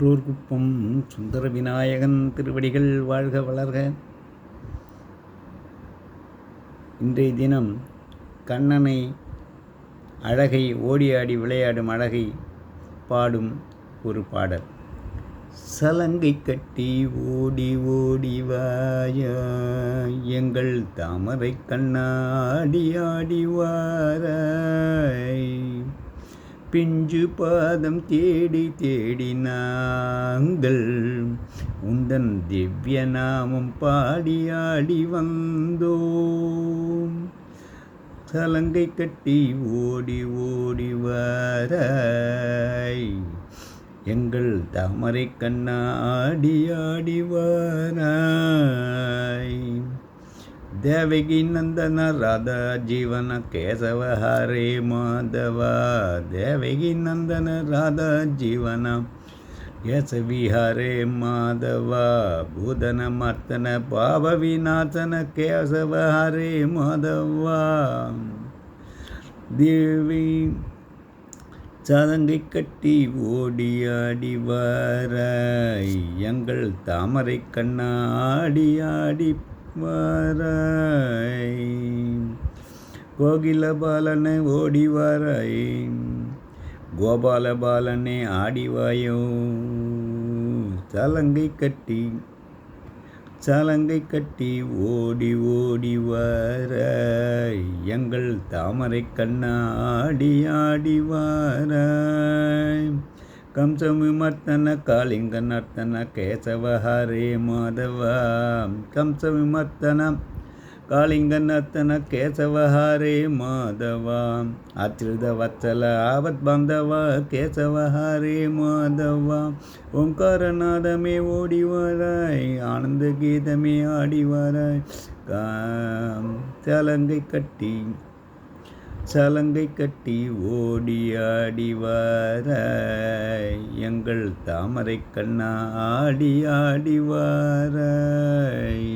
குப்பம் சுந்தர விநாயகன் திருவடிகள் வாழ்க வளர்க. இன்றைய தினம் கண்ணனை அழகை ஓடி ஆடி விளையாடும் அழகை பாடும் ஒரு பாடல். சலங்கை கட்டி ஓடி ஓடி வாயா எங்கள் தாமரை கண்ணாடி ஆடி வாராய், பிஞ்சு பாதம் தேடி தேடி நாங்கள் உந்தன் திவ்ய நாமம் பாடி ஆடி வந்தோம். சலங்கை கட்டி ஓடி ஓடி வாராய் எங்கள் தாமரை கண்ணாடி ஆடி வாராய். தேவகி நந்தன ராதா ஜீவன கேசவ ஹரே மாதவா, தேவகி நந்தன ராதா ஜீவன கேசவி ஹரே மாதவா, பூதன மர்த்தன பாவ விநாசன கேசவ ஹரே மாதவா. தேவி சலங்கை கட்டி ஓடி ஆடி வாராய் எங்கள் தாமரை கண்ணாடி ஆடி வாராய். கோகில பாலனை ஓடி வாராய், கோபால பாலனை ஆடிவாயோ. சலங்கை கட்டி ஓடி ஓடி வாராய் எங்கள் தாமரை கண்ணாடி ஆடி வாராய். கம்சவிமர்த்தன காளிங்க நர்த்தன கேசவ ஹரே மாதவா, கம்சவிமர்த்தன காளிங்க நர்த்தன கேசவ ஹரே மாதவா. ஆச்சிரித வத்சல ஆபத் பாந்தவா கேசவ ஹரே மாதவா. ஓங்காரநாதமே ஓடி வாராய், ஆனந்த கீதமே ஆடி வாராய். சலங்கை கட்டி ஓடி ஆடி வாராய் எங்கள் தாமரை கண்ணாடி ஆடி வாராய்.